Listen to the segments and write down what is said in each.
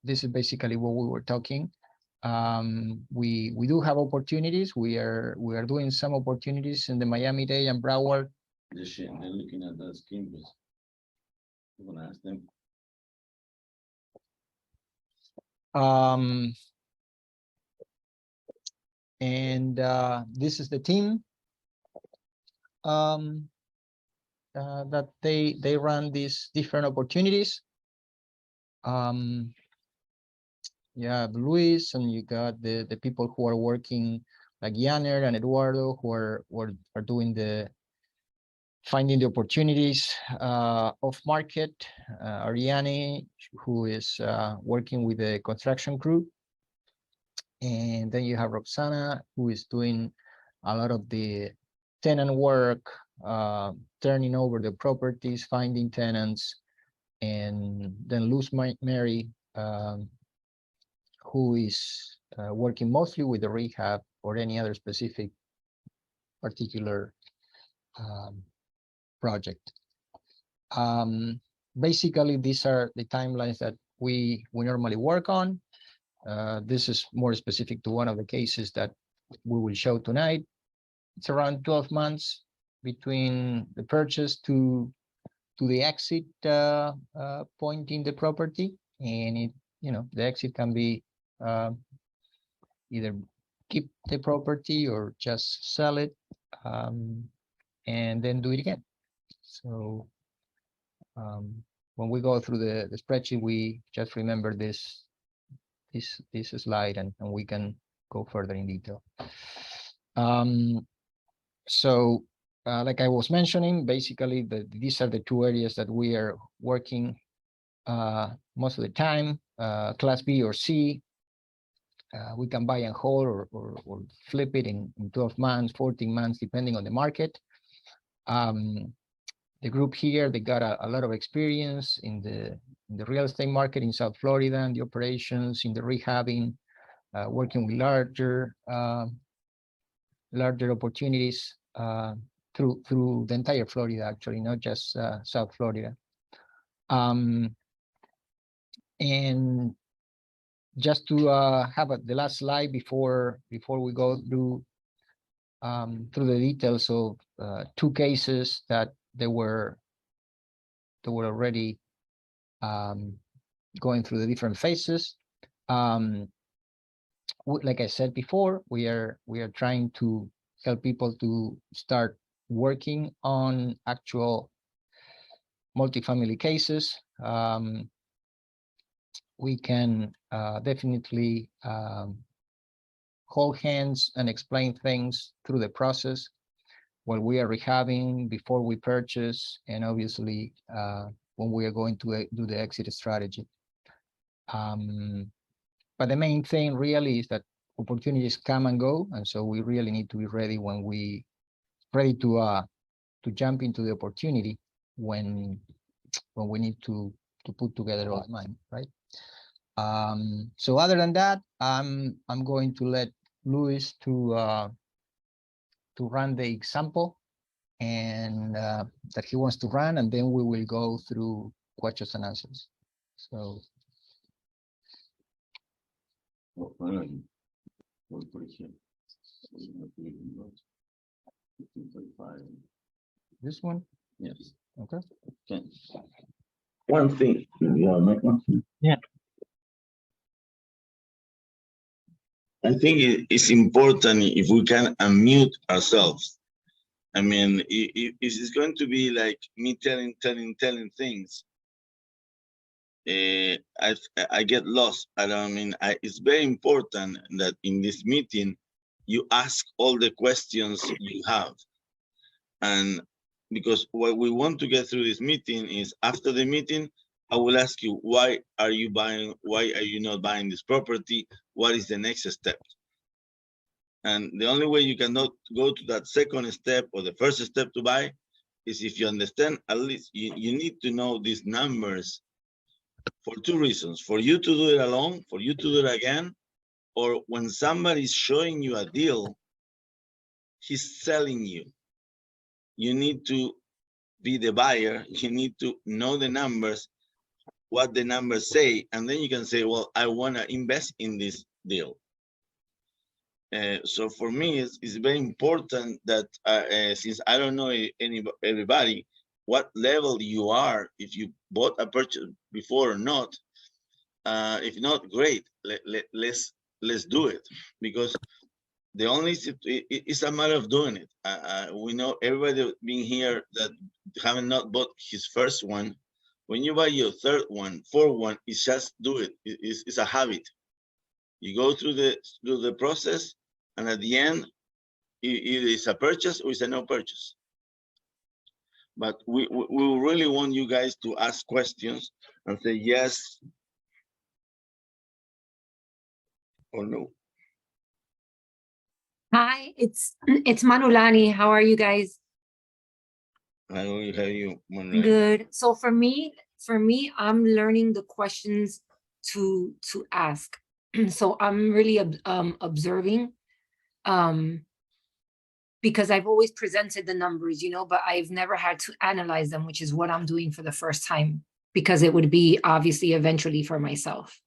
this is basically what we were talking. We do have opportunities. We are doing some opportunities in the Miami-Dade and Broward. They're looking at that screen, but I'm gonna ask them. And this is the team that they run these different opportunities. You have Luis, and you got the people who are working, like Yanner and Eduardo, who are doing finding the opportunities off market. Ariane, who is working with the construction crew. And then you have Roxana, who is doing a lot of the tenant work, turning over the properties, finding tenants. And then Luz Mary, who is working mostly with the rehab or any other specific particular project. Basically, these are the timelines that we normally work on. This is more specific to one of the cases that we will show tonight. It's around 12 months between the purchase to the exit point in the property, and the exit can be either keep the property or just sell it, and then do it again. So when we go through the spreadsheet, we just remember this slide, and we can go further in detail. So like I was mentioning, basically these are the two areas that we are working most of the time. Class B or C, we can buy and hold or flip it in 12 months, 14 months, depending on the market. The group here, they got a lot of experience in the real estate market in South Florida, and the operations in the rehabbing, working with larger opportunities through the entire Florida, actually, not just South Florida. And just to have the last slide before we go through the details of two cases that they were already going through the different phases. Like I said before, we are trying to help people to start working on actual multifamily cases. We can definitely hold hands and explain things through the process while we are rehabbing, before we purchase, and obviously when we are going to do the exit strategy. But the main thing really is that opportunities come and go, and so we really need to be ready when we to jump into the opportunity when we need to put together our mind, right? So other than that, I'm going to let Luis to run the example and that he wants to run, and then we will go through questions and answers. So. This one? Yes. Okay. Okay. One thing. Yeah. I think it's important if we can unmute ourselves. I mean, if it's going to be like me telling things, I get lost. It's very important that in this meeting, you ask all the questions you have. And because what we want to get through this meeting is, after the meeting, I will ask you, why are you not buying this property? What is the next step? And the only way you cannot go to that second step or the first step to buy is if you understand, at least you need to know these numbers for two reasons: for you to do it alone, for you to do it again, or when somebody is showing you a deal, he's selling you. You need to be the buyer. You need to know the numbers. what the numbers say, and then you can say, well, I want to invest in this deal. So for me, it's very important that since I don't know everybody, what level you are, if you bought a purchase before or not. If not, great. Let's do it, because the only it's a matter of doing it. We know everybody being here that haven't not bought his first one. When you buy your third one, fourth one, it's just do it. It's a habit. You go through the process, and at the end, either it's a purchase or it's a no purchase. But we really want you guys to ask questions and say yes or no. Hi, it's Manulani. How are you guys? How are you, Manuel? Good. So for me, I'm learning the questions to ask. So I'm really observing, because I've always presented the numbers, you know, but I've never had to analyze them, which is what I'm doing for the first time, because it would be obviously eventually for myself.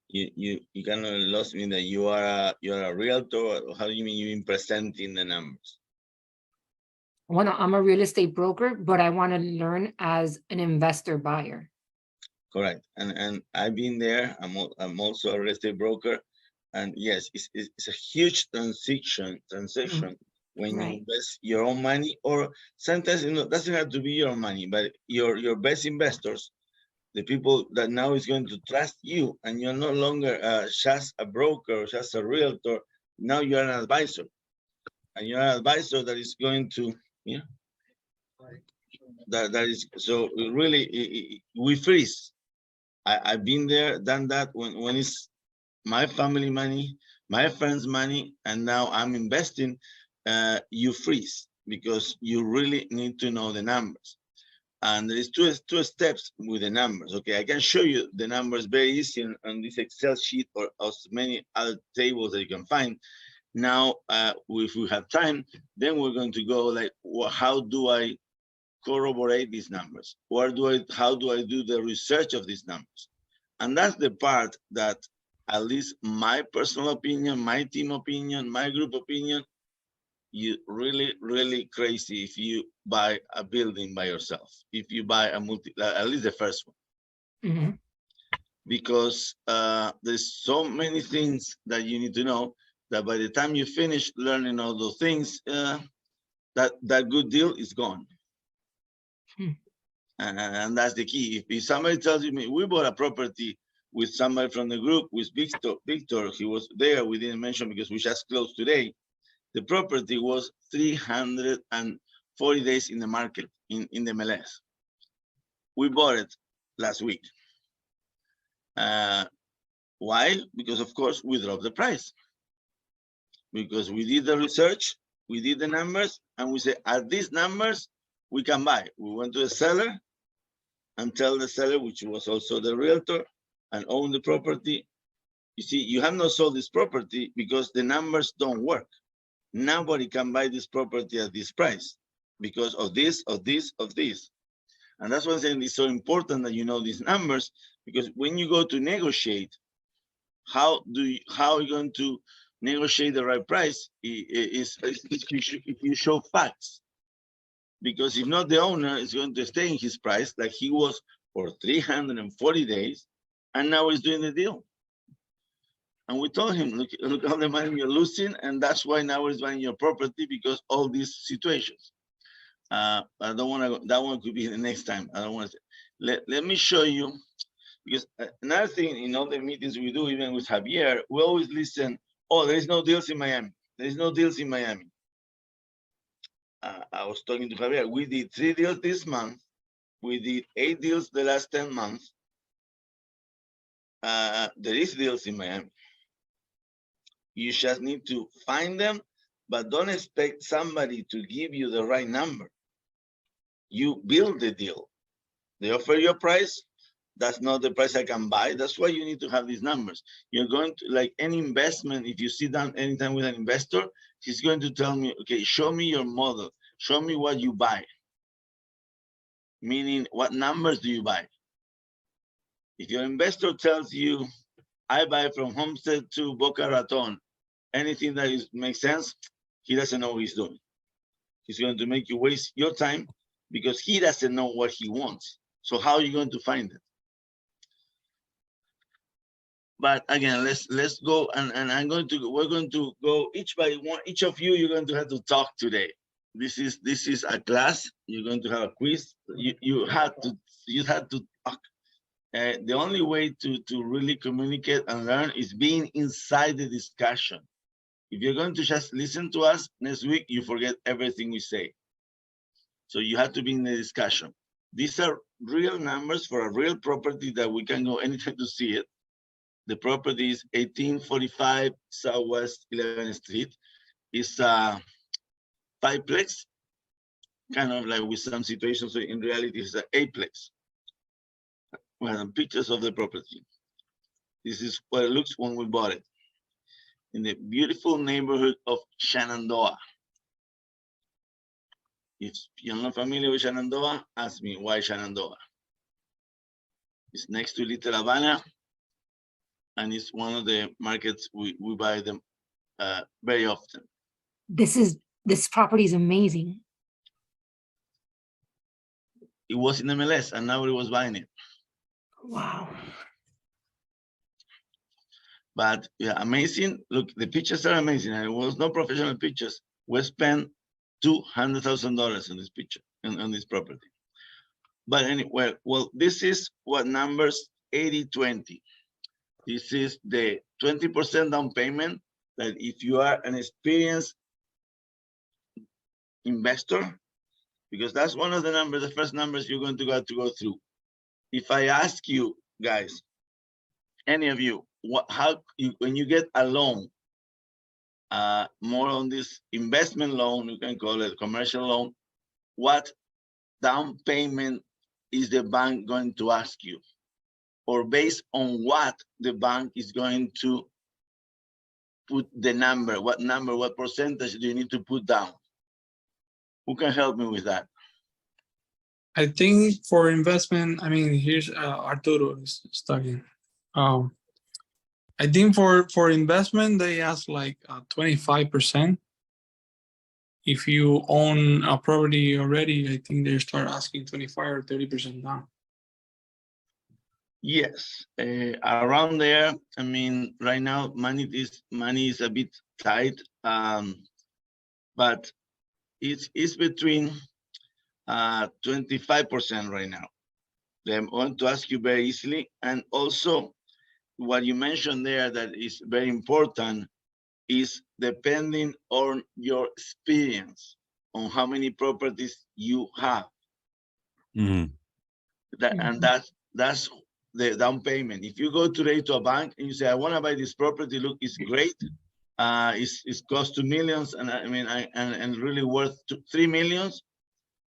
You kind of lost me that you're a realtor. How do you mean you've been presenting the numbers? I'm a real estate broker, but I want to learn as an investor buyer. Correct. And I've been there. I'm also a real estate broker. And yes, it's a huge transition when Right. you invest your own money, or sometimes, you know, it doesn't have to be your money, but your best investors, the people that now is going to trust you, and you're no longer just a broker or just a realtor. Now you're an advisor, and you're an advisor that is going to, yeah, that is, so really we freeze. I've been there, done that when it's my family money, my friends' money, and now I'm investing. You freeze because you really need to know the numbers. And there is two steps with the numbers. Okay, I can show you the numbers very easy on this Excel sheet or as many other tables that you can find. Now, if we have time, then we're going to go like, well, how do I corroborate these numbers? How do I do the research of these numbers? And that's the part that, at least my personal opinion, my team opinion, my group opinion, you really crazy if you buy a building by yourself. If you buy at least the first one. Mm-hmm. Because there's so many things that you need to know that by the time you finish learning all those things, that good deal is gone. And that's the key. If somebody tells you, we bought a property with somebody from the group, with Victor, he was there, we didn't mention because we just closed today. The property was 340 days in the market, in the MLS. We bought it last week. Why? Because of course we dropped the price. Because we did the research, we did the numbers, and we said, at these numbers, we can buy. We went to the seller and tell the seller, which was also the realtor and owned the property, you see, you have not sold this property because the numbers don't work. Nobody can buy this property at this price because of this, of this, of this. And that's why I'm saying it's so important that you know these numbers, because when you go to negotiate, how are you going to negotiate the right price? If you show facts. Because if not, the owner is going to stay in his price like he was for 340 days, and now he's doing the deal. And we told him, look how the money you're losing, and that's why now he's buying your property, because all these situations. I don't want to. That one could be the next time. I don't want to. Let me show you, because another thing in all the meetings we do, even with Javier, we always listen. Oh, there is no deals in Miami. There is no deals in Miami. I was talking to Javier. We did 3 deals this month. We did 8 deals the last 10 months. There is deals in Miami. You just need to find them, but don't expect somebody to give you the right number. You build the deal. They offer you a price. That's not the price I can buy. That's why you need to have these numbers. You're going to, like any investment, if you sit down anytime with an investor, he's going to tell me, okay, show me your model. Show me what you buy. Meaning, what numbers do you buy? If your investor tells you, I buy from Homestead to Boca Raton, anything that makes sense, he doesn't know what he's doing. He's going to make you waste your time because he doesn't know what he wants. So how are you going to find it? But again, let's go, and we're going to go each of you, you're going to have to talk today. This is a class. You're going to have a quiz. You had to talk. The only way to really communicate and learn is being inside the discussion. If you're going to just listen to us next week, you forget everything we say. So you have to be in the discussion. These are real numbers for a real property that we can go anytime to see it. The property is 1845 Southwest 11th Street. It's a fiveplex, kind of like with some situations. So in reality, it's an eightplex. We have pictures of the property. This is what it looks when we bought it. In the beautiful neighborhood of Shenandoah. If you're not familiar with Shenandoah, ask me why Shenandoah. It's next to Little Havana, and it's one of the markets we buy them very often. This property is amazing. It was in MLS, and nobody was buying it. Wow. But yeah, amazing. Look, the pictures are amazing. And it was no professional pictures. We spent $200,000 on this picture, on this property. But anyway, well, this is what numbers 80-20. This is the 20% down payment that if you are an experienced investor, because that's one of the numbers, the first numbers you're going to have to go through. If I ask you guys, any of you, when you get a loan, more on this investment loan, you can call it a commercial loan, what down payment is the bank going to ask you? Or based on what the bank is going to put the number, what percentage do you need to put down? Who can help me with that? I think for investment, I mean, here's Arturo is talking. I think for investment, they ask like 25%. If you own a property already, I think they start asking 25 or 30% down. Yes, around there. I mean, right now money is a bit tight, but it's between 25% right now. They want to ask you very easily, and also what you mentioned there that is very important is depending on your experience, on how many properties you have. And that's the down payment. If you go today to a bank and you say, I want to buy this property, look, it's great. It's cost $2 million, and I mean, and really worth $3 million.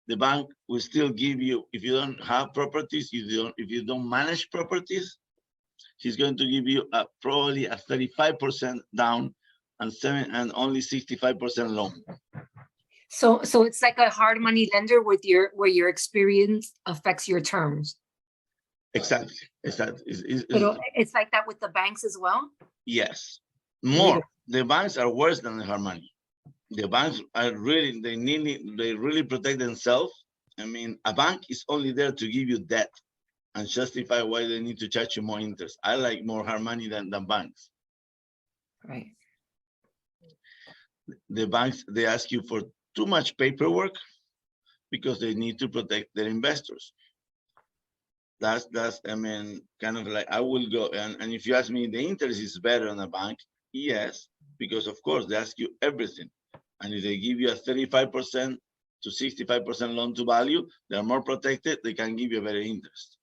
The bank will still give you, if you don't have properties, if you don't manage properties, she's going to give you probably a 35% down and only 65% loan. So it's like a hard money lender where your experience affects your terms. Exactly. It's like that with the banks as well? Yes. More. The banks are worse than the hard money. The banks are really, they really protect themselves. I mean, a bank is only there to give you debt and justify why they need to charge you more interest. I like more hard money than banks. Right. The banks, they ask you for too much paperwork because they need to protect their investors. That's I mean, kind of like, I will go, and if you ask me, the interest is better on a bank, yes, because of course they ask you everything. And if they give you a 35% to 65% loan to value, they're more protected, they can give you a better interest.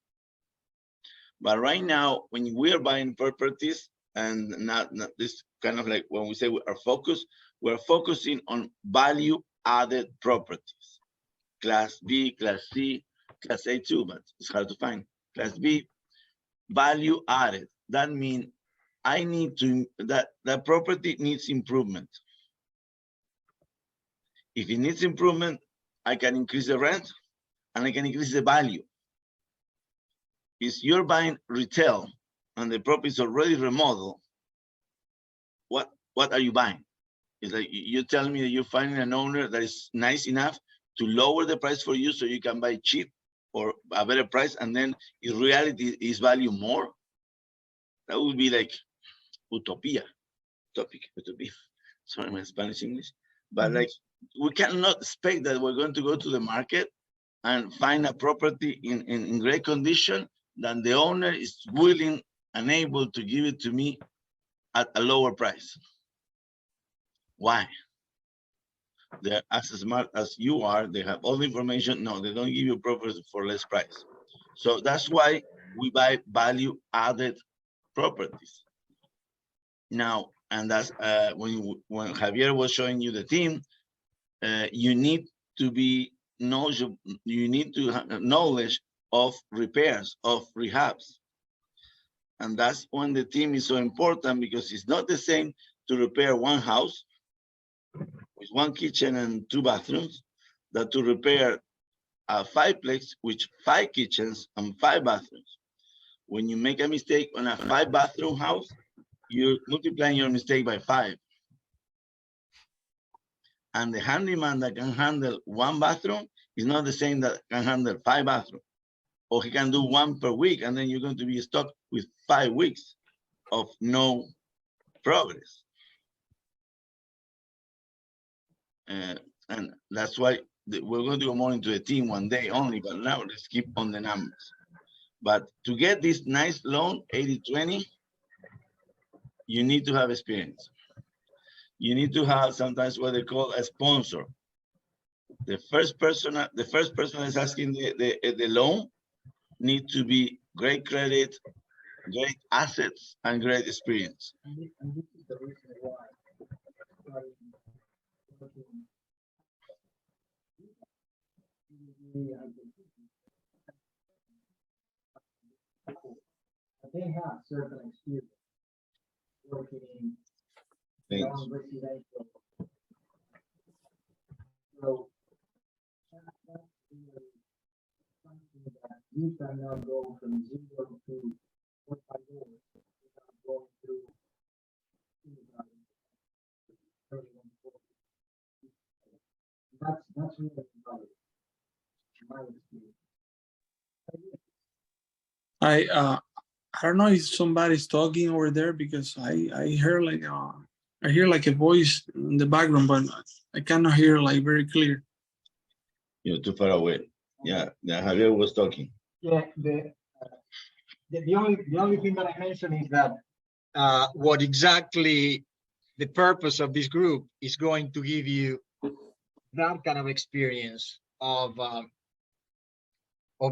But right now, when we are buying properties, and not this kind of like when we say we are focused, we're focusing on value added properties. Class B, Class C, Class A too, but it's hard to find. Class B, value added. That means I need to, that property needs improvement. If it needs improvement, I can increase the rent and I can increase the value. is you're buying retail and the property is already remodeled, what are you buying? It's like you're telling me that you're finding an owner that is nice enough to lower the price for you so you can buy cheap or a better price, and then in reality is value more. That would be like utopia. Sorry, my Spanish English. But like, we cannot expect that we're going to go to the market and find a property in great condition that the owner is willing and able to give it to me at a lower price. Why? They're as smart as you are. They have all the information. No, they don't give you property for less price. So that's why we buy value added properties. Now, and that's when Javier was showing you the team, you need to be knowledgeable. You need to have knowledge of repairs, of rehabs. And that's when the team is so important, because it's not the same to repair one house with one kitchen and 2 bathrooms that to repair a 5-plex with 5 kitchens and 5 bathrooms. When you make a mistake on a 5-bathroom house, you're multiplying your mistake by 5. And the handyman that can handle 1 bathroom is not the same that can handle 5 bathrooms. Or he can do 1 per week, and then you're going to be stuck with 5 weeks of no progress. And that's why we're going to go more into the team one day only, but now let's keep on the numbers. But to get this nice loan, 80-20, you need to have experience. You need to have sometimes what they call a sponsor. The first person that's asking the loan need to be great credit, great assets, and great experience. And this is the reason why they have certain experience working in non-residential. So that's something that you cannot go from 0 to 45 doors without going through that's really valuable, in my experience. I don't know if somebody's talking over there, because I hear like I hear like a voice in the background, but I cannot hear like very clear. You're too far away. Yeah, Javier was talking. Yeah, the only thing that I mentioned is that what exactly the purpose of this group is going to give you that kind of experience of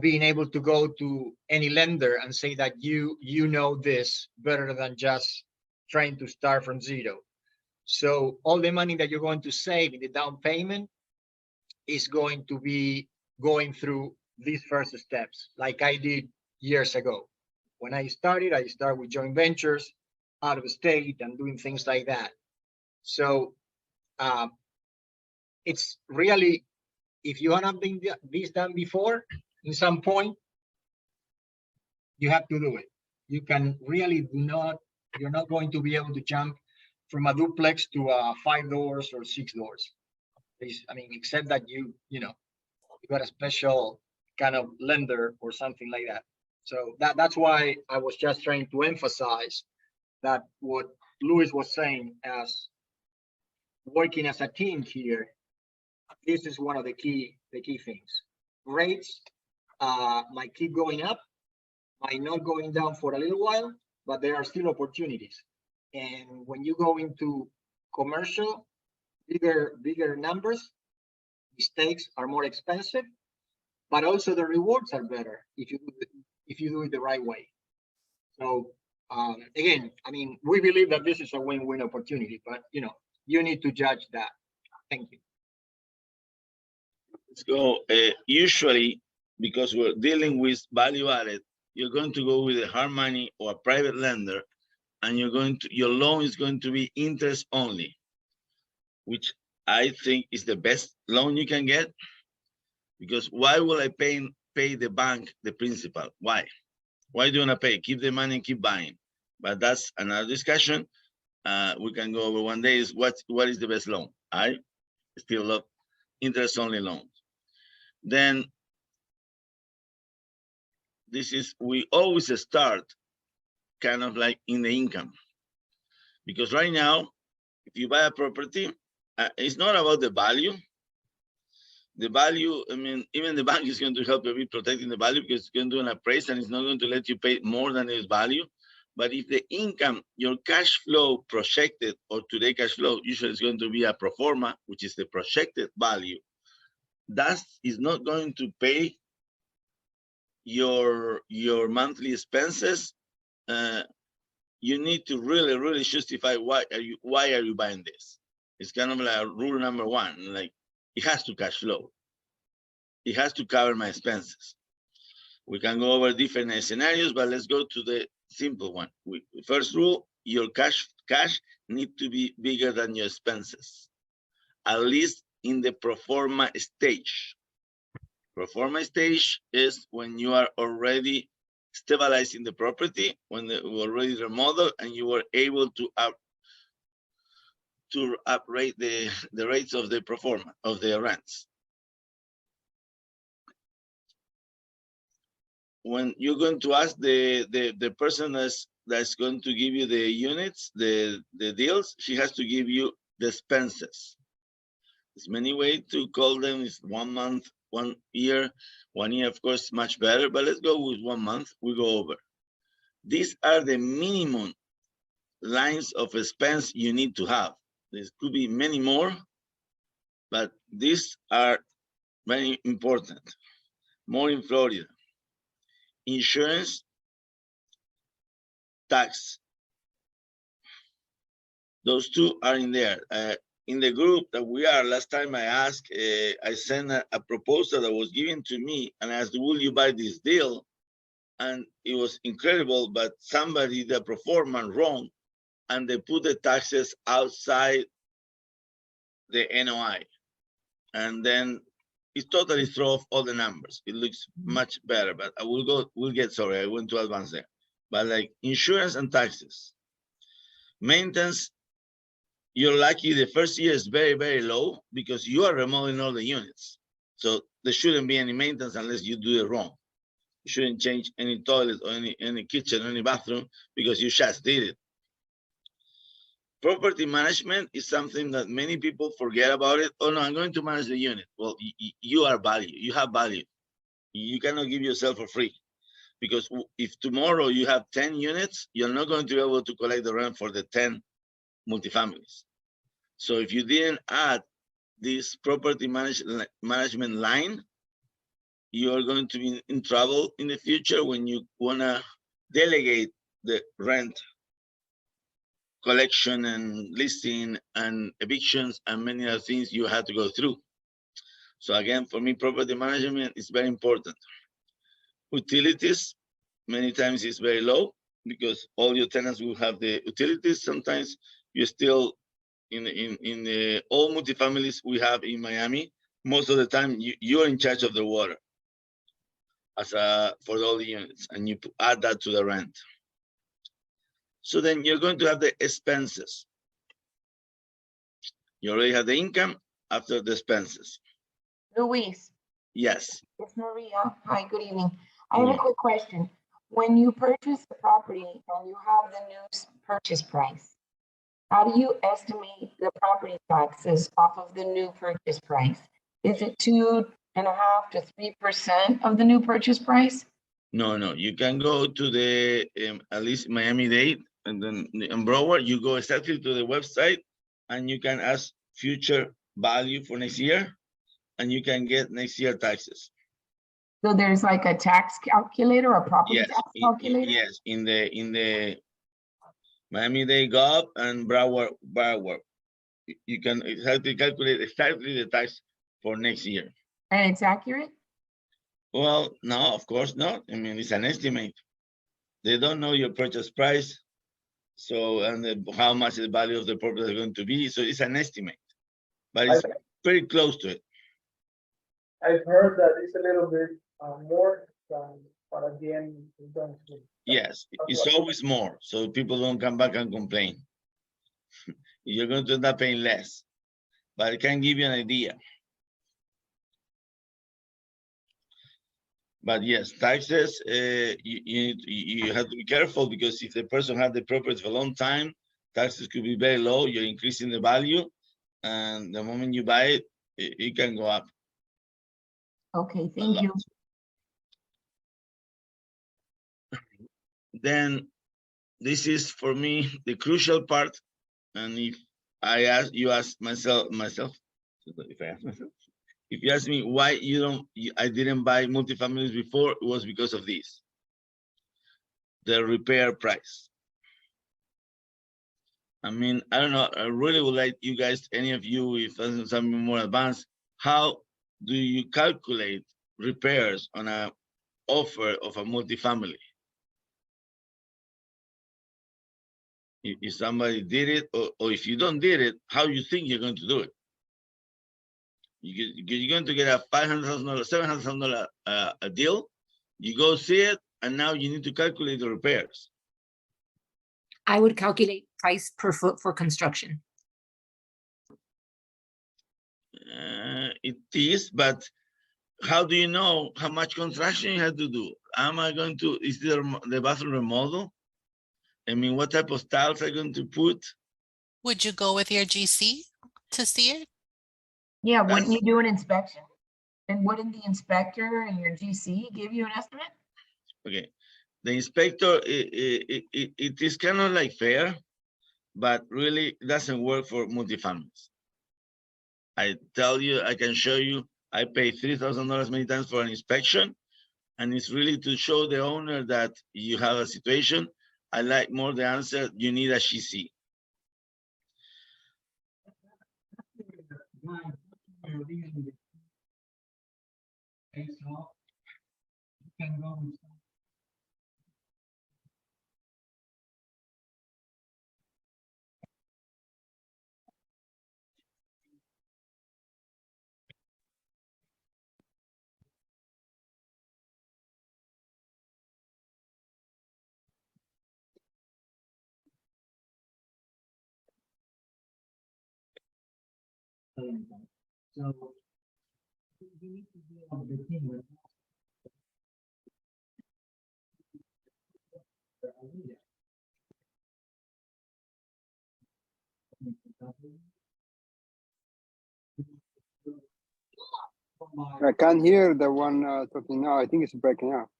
being able to go to any lender and say that you know this better than just trying to start from 0. So all the money that you're going to save in the down payment is going to be going through these first steps, like I did years ago. When I started with joint ventures out of state and doing things like that. So it's really, if you haven't been this done before, in some point, you have to do it. You can really you're not going to be able to jump from a duplex to 5 doors or 6 doors. I mean, except that you got a special kind of lender or something like that. So that's why I was just trying to emphasize that what Luis was saying, as working as a team here, this is one of the key things. Rates might keep going up, might not going down for a little while, but there are still opportunities. And when you go into commercial, bigger numbers, mistakes are more expensive, but also the rewards are better if you do it the right way. So again, I mean, we believe that this is a win-win opportunity, but you need to judge that. Thank you. Let's go. Usually, because we're dealing with value added, you're going to go with a hard money or a private lender, and your loan is going to be interest only, which I think is the best loan you can get. Because why will I pay the bank the principal? Why? Why do you want to pay? Keep the money and keep buying. But that's another discussion. We can go over one day is what is the best loan. I still love interest-only loans. Then this is, we always start kind of like in the income. Because right now, if you buy a property, it's not about the value. The value, I mean, even the bank is going to help you with protecting the value because it's going to do an appraisal and it's not going to let you pay more than its value. But if the income, your cash flow projected, or today cash flow, usually is going to be a pro forma, which is the projected value, that is not going to pay your monthly expenses. You need to really justify why are you buying this. It's kind of like rule number one, like it has to cash flow. It has to cover my expenses. We can go over different scenarios, but let's go to the simple one. First rule, your cash need to be bigger than your expenses, at least in the pro forma stage. Pro forma stage is when you are already stabilizing the property, when we already remodeled and you were able to uprate the rates of the pro forma of the rents. When you're going to ask the person that's going to give you the units, the deals, she has to give you the expenses. There's many ways to call them. It's 1 month, 1 year. 1 year, of course, much better, but let's go with 1 month. We go over. These are the minimum lines of expense you need to have. There could be many more, but these are very important. More in Florida. Insurance, tax. Those two are in there. In the group that we are, last time I asked, I sent a proposal that was given to me and asked, will you buy this deal? And it was incredible, but somebody, the pro forma wrong, and they put the taxes outside the NOI. And then it totally threw off all the numbers. It looks much better, but I we'll get, sorry, I went too advanced there. But like insurance and taxes. Maintenance, you're lucky the first year is very low because you are remodeling all the units. So there shouldn't be any maintenance unless you do it wrong. You shouldn't change any toilet or any kitchen or any bathroom because you just did it. Property management is something that many people forget about it. Oh no, I'm going to manage the unit. Well, you are value, you have value. You cannot give yourself for free because if tomorrow you have 10 units, you're not going to be able to collect the rent for the 10 multifamilies. So if you didn't add this property management line, you are going to be in trouble in the future when you wanna delegate the rent collection and listing and evictions and many other things you have to go through. So again, for me, property management is very important. Utilities, many times it's very low because all your tenants will have the utilities. Sometimes you still, in the all multifamilies we have in Miami, most of the time you're in charge of the water as for all the units, and you add that to the rent. So then you're going to have the expenses. You already have the income after the expenses. Luis, Yes. it's Maria. Hi, good evening. I have a quick question. When you purchase the property and you have the new purchase price, how do you estimate the property taxes off of the new purchase price? Is it 2.5 to 3% of the new purchase price? No, you can go to the at least Miami-Dade and then in Broward, you go exactly to the website and you can ask future value for next year and you can get next year taxes. So there's like a tax calculator, a property Yes, tax calculator? yes, in the Miami-Dade Gov and Broward. You can exactly calculate exactly the tax for next year. And it's accurate? Well, no, of course not. I mean, it's an estimate. They don't know your purchase price. So, and how much the value of the property is going to be. So it's an estimate, but it's very close to it. I've heard that it's a little bit more than, but again, Yes, it's always more, so people don't come back and complain. You're going to end up paying less, but I can give you an idea. But yes, taxes, you have to be careful, because if the person had the property for a long time, taxes could be very low. You're increasing the value, and the moment you buy it, it can go up. Okay, thank you. Then this is for me the crucial part. And if I ask you, ask myself, if I ask myself, if you ask me why I didn't buy multifamilies before, it was because of this, the repair price. I mean, I don't know, I really would like you guys, any of you, if there's something more advanced, how do you calculate repairs on a offer of a multifamily? If somebody did it, or if you don't did it, how you think you're going to do it? You're going to get a $500,000, $700,000 a deal. You go see it, and now you need to calculate the repairs. I would calculate price per foot for construction. It is, but how do you know how much construction you have to do? Is there the bathroom remodel? I mean, what type of tiles are going to put? Would you go with your GC to see it? Yeah, wouldn't you do an inspection? And wouldn't the inspector and your GC give you an estimate? Okay, the inspector, it is kind of like fair, but really it doesn't work for multifamilies. I tell you, I can show you, I pay $3,000 many times for an inspection, and it's really to show the owner that you have a situation. I like more the answer, you need a GC. I can't hear the one talking now. I think it's breaking up.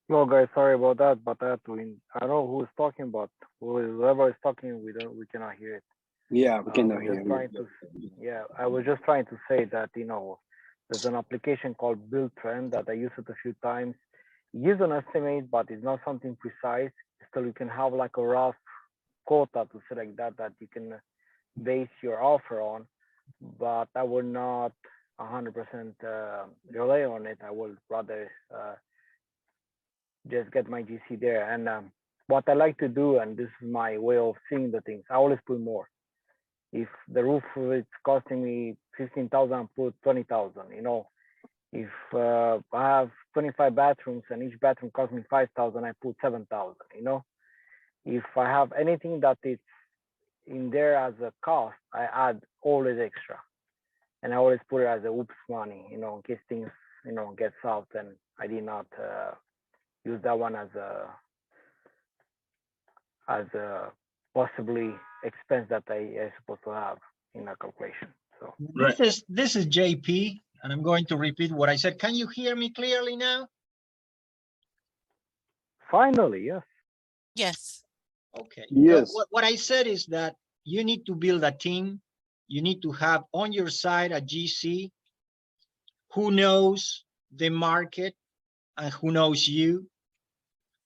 Well, guys, sorry about that, but I don't know who's talking, but whoever is talking, we cannot hear it. Yeah, we cannot hear you. I was just trying to say that, there's an application called Build Trend that I used it a few times. It gives an estimate, but it's not something precise. Still, you can have like a rough quota to select that you can base your offer on, but I would not 100% rely on it. I would rather just get my GC there. And what I like to do, and this is my way of seeing the things, I always put more. If the roof is costing me 15,000, put 20,000. If I have 25 bathrooms and each bathroom costs me 5,000, I put 7,000. If I have anything that is in there as a cost, I add always extra, and I always put it as a oops money, in case things, get south, and I did not use that one as a possibly expense that I supposed to have in a calculation. So This is JP, and I'm going to repeat what I said. Can you hear me clearly now? finally, yes. Yes. Okay. Yes. So what I said is that you need to build a team. You need to have on your side a GC who knows the market and who knows you.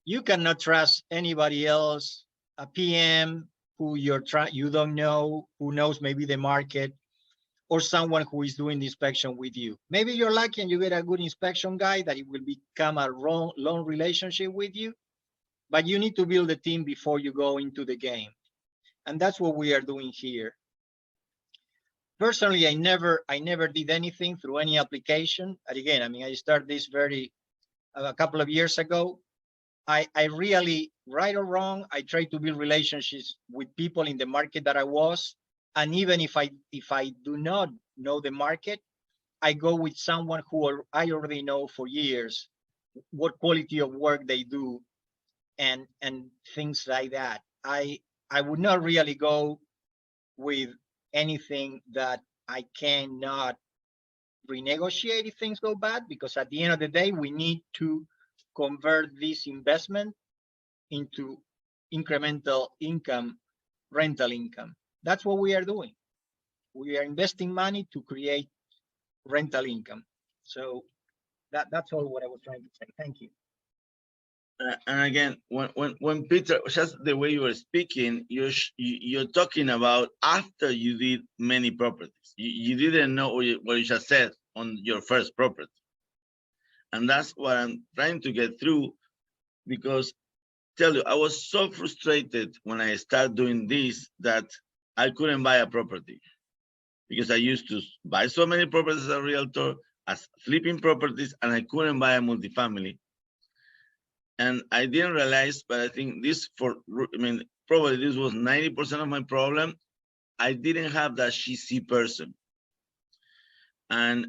You cannot trust anybody else, a PM who you don't know, who knows maybe the market, or someone who is doing the inspection with you. Maybe you're lucky and you get a good inspection guy that it will become a long relationship with you, but you need to build a team before you go into the game. And that's what we are doing here. Personally, I never did anything through any application. And again, I mean, I started this very a couple of years ago, I really, right or wrong, I try to build relationships with people in the market that I was. And even if I do not know the market, I go with someone who I already know for years, what quality of work they do, and things like that. I would not really go with anything that I cannot renegotiate if things go bad, because at the end of the day, we need to convert this investment into incremental income, rental income. That's what we are doing. We are investing money to create rental income. So that's all what I was trying to say. Thank you. And again, when Peter, just the way you were speaking, you're talking about after you did many properties. You didn't know what you just said on your first property. And that's what I'm trying to get through, because tell you, I was so frustrated when I started doing this that I couldn't buy a property, because I used to buy so many properties as a realtor, as flipping properties, and I couldn't buy a multifamily. And I didn't realize, but I think this probably this was 90% of my problem. I didn't have that GC person. And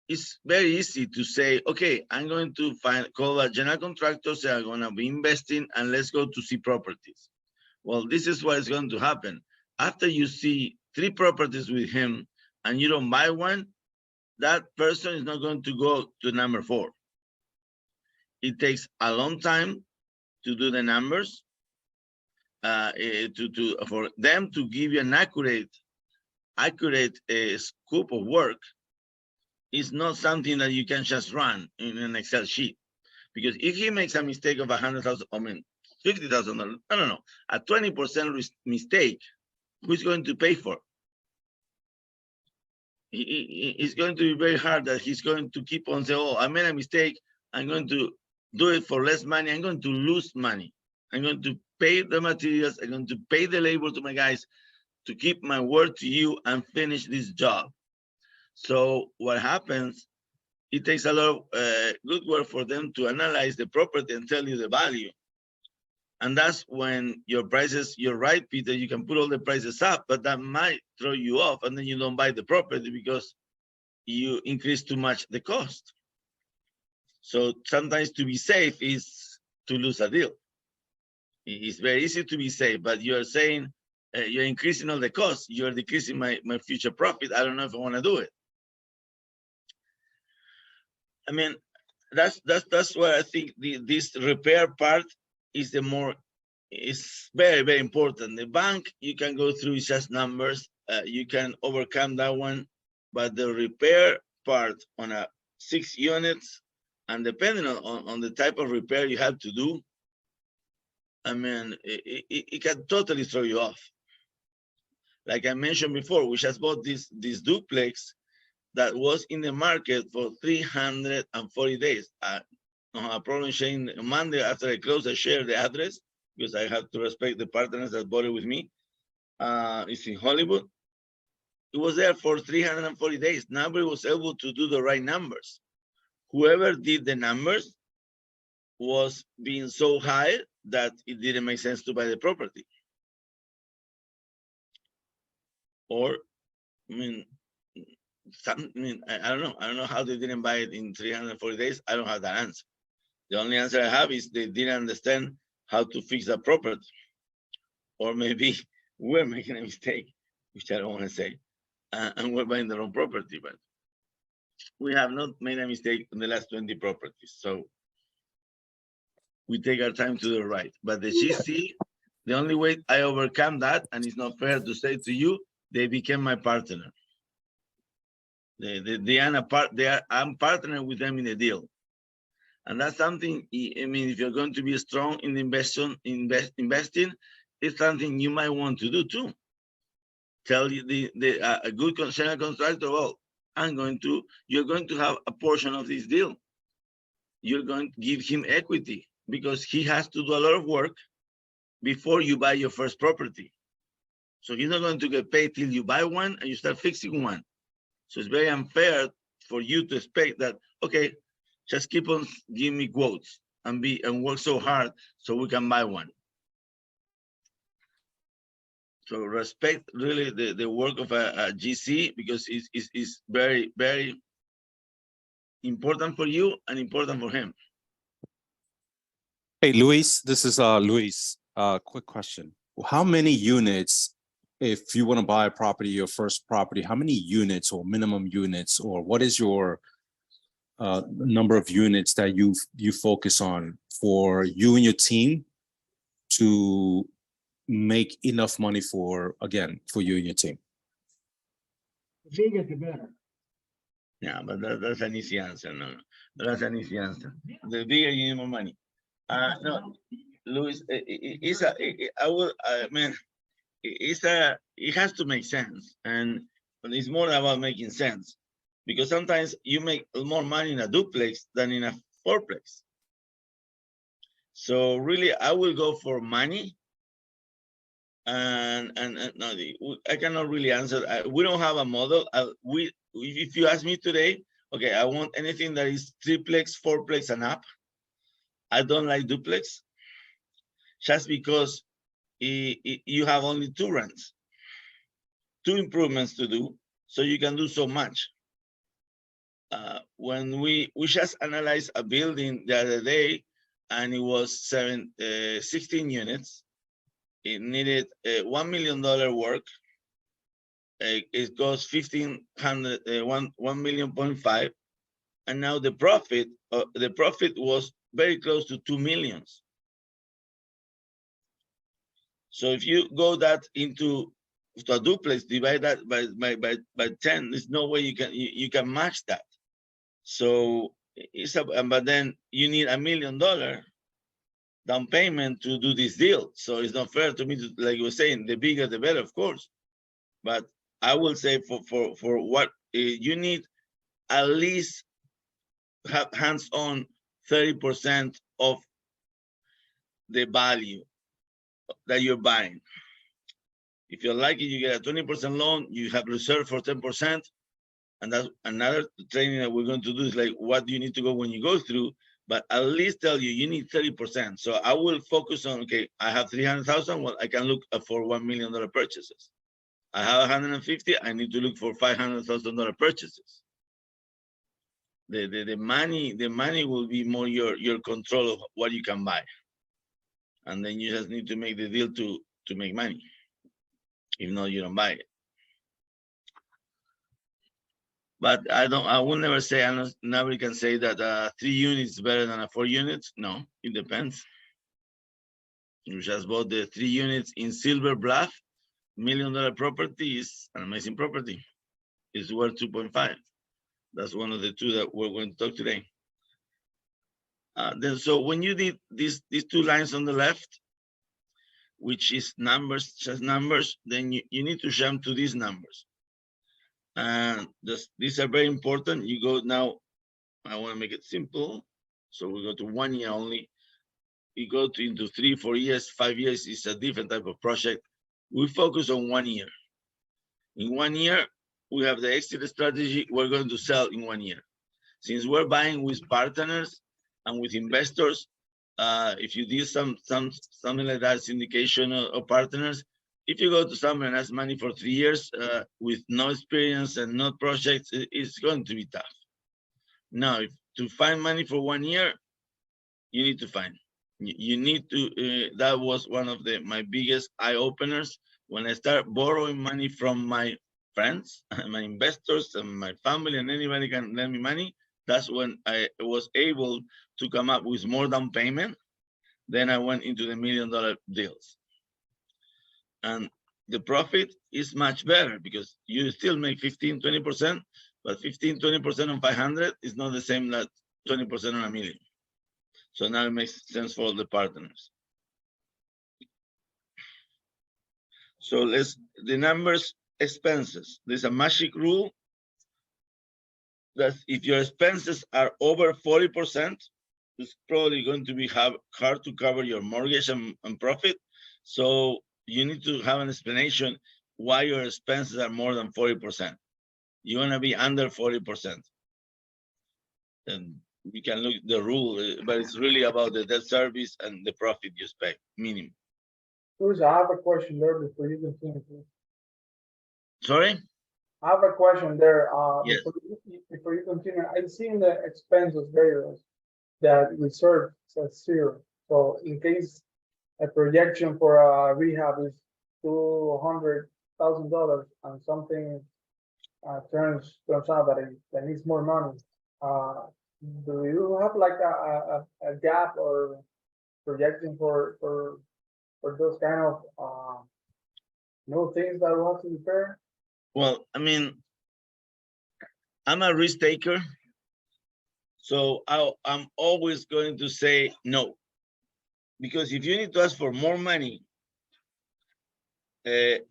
it's very easy to say, okay, I'm going to call a general contractor, say I'm going to be investing, and let's go to see properties. Well, this is what is going to happen. After you see 3 properties with him and you don't buy one, that person is not going to go to number 4. It takes a long time to do the numbers, for them to give you an accurate scope of work. Is not something that you can just run in an Excel sheet, because if he makes a mistake of 100,000, I mean $50,000, I don't know, a 20% mistake, who's going to pay for? It's going to be very hard that he's going to keep on saying, oh, I made a mistake, I'm going to do it for less money, I'm going to lose money. I'm going to pay the materials, I'm going to pay the labor to my guys to keep my word to you and finish this job. So what happens, it takes a lot of good work for them to analyze the property and tell you the value. And that's when your prices, you're right, Peter, you can put all the prices up, but that might throw you off, and then you don't buy the property because you increase too much the cost. So sometimes to be safe is to lose a deal. It's very easy to be safe, but you're saying you're increasing all the costs, you're decreasing my future profit. I don't know if I want to do it. I mean, that's where I think this repair part is is very, very important. The bank, you can go through, it's just numbers. You can overcome that one, but the repair part on a 6 units, and depending on the type of repair you have to do, I mean, it can totally throw you off. Like I mentioned before, we just bought this duplex that was in the market for 340 days. I don't have a problem sharing Monday after I close, I share the address because I have to respect the partners that bought it with me. It's in Hollywood. It was there for 340 days. Nobody was able to do the right numbers. Whoever did the numbers was being so high that it didn't make sense to buy the property. Or, I mean, I don't know. I don't know how they didn't buy it in 340 days. I don't have that answer. The only answer I have is they didn't understand how to fix that property. Or maybe we're making a mistake, which I don't want to say, and we're buying the wrong property. But we have not made a mistake in the last 20 properties. So we take our time to do it right. But the GC, the only way I overcome that, and it's not fair to say to you, they became my partner. I'm partnering with them in the deal. And that's something, I mean, if you're going to be strong in the investing, it's something you might want to do too. Tell you a good general contractor, well, you're going to have a portion of this deal. You're going to give him equity because he has to do a lot of work before you buy your first property. So he's not going to get paid till you buy one and you start fixing one. So it's very unfair for you to expect that, okay, Just keep on giving me quotes and work so hard so we can buy one. So respect really the work of a GC, because it's very, very important for you and important for him. Hey, Luis, this is Luis. Quick question. How many units, if you want to buy a property, your first property, how many units or minimum units, or what is your number of units that you focus on for you and your team to make enough money for you and your team? The bigger, the better. Yeah, but that's an easy answer. No, that's an easy answer. The bigger you need more money. No, Luis, it has to make sense, and it's more about making sense, because sometimes you make more money in a duplex than in a fourplex. So really, I will go for money. And no, I cannot really answer. We don't have a model. If you ask me today, okay, I want anything that is triplex, fourplex, and up. I don't like duplex, just because you have only 2 rents, 2 improvements to do, so you can do so much. When we just analyzed a building the other day, and it was 16 units. It needed $1 million work. It cost 1.5 million, and now the profit was very close to 2 million. So if you go that into a duplex, divide that by 10, there's no way you can match that. So but then you need $1 million down payment to do this deal. So it's not fair to me to, like you were saying, the bigger the better, of course. But I will say for what you need, at least have hands-on 30% of the value that you're buying. If you're lucky, you get a 20% loan, you have reserved for 10%. And that's another training that we're going to do, is like, what do you need to go when you go through? But at least tell you need 30%. So I will focus on, okay, I have 300,000. Well, I can look for $1 million purchases. I have 150. I need to look for $500,000 purchases. The money will be more your control of what you can buy, and then you just need to make the deal to make money. If not, you don't buy it. But I will never say, nobody can say that 3 units is better than a 4 units. No, it depends. You just bought the 3 units in Silver Bluff, $1 million property is an amazing property. It's worth 2.5. That's one of the 2 that we're going to talk today. Then, so when you did these 2 lines on the left, which is numbers, just numbers, then you need to jump to these numbers. And these are very important. You go now, I want to make it simple. So we go to 1 year only. You go into 3, 4 years, 5 years, it's a different type of project. We focus on 1 year. In 1 year, we have the exit strategy. We're going to sell in 1 year. Since we're buying with partners and with investors, if you do something like that, syndication or partners, if you go to someone and ask money for 3 years with no experience and no projects, it's going to be tough. Now, to find money for 1 year, you need to find. You need to. That was one of my biggest eye openers when I start borrowing money from my friends, my investors, and my family, and anybody can lend me money. That's when I was able to come up with more down payment. Then I went into the $1 million deals. And the profit is much better because you still make 15, 20%, but 15, 20% on 500 is not the same as 20% on $1 million. So now it makes sense for all the partners. So the numbers, expenses. There's a magic rule that if your expenses are over 40%, it's probably going to be hard to cover your mortgage and profit. So you need to have an explanation why your expenses are more than 40%. You want to be under 40%. And we can look the rule, but it's really about the debt service and the profit you expect, minimum. Luis, I have a question there before you continue. Please. Sorry? I have a question there. Yes. Before you continue, I've seen the expenses variables that reserve says 0. So in case a projection for a rehab is $200,000 and something turns out that needs more money, do you have like a gap or projection for those kind of things that will have to repair? Well, I mean, I'm a risk taker, so I'm always going to say no. Because if you need to ask for more money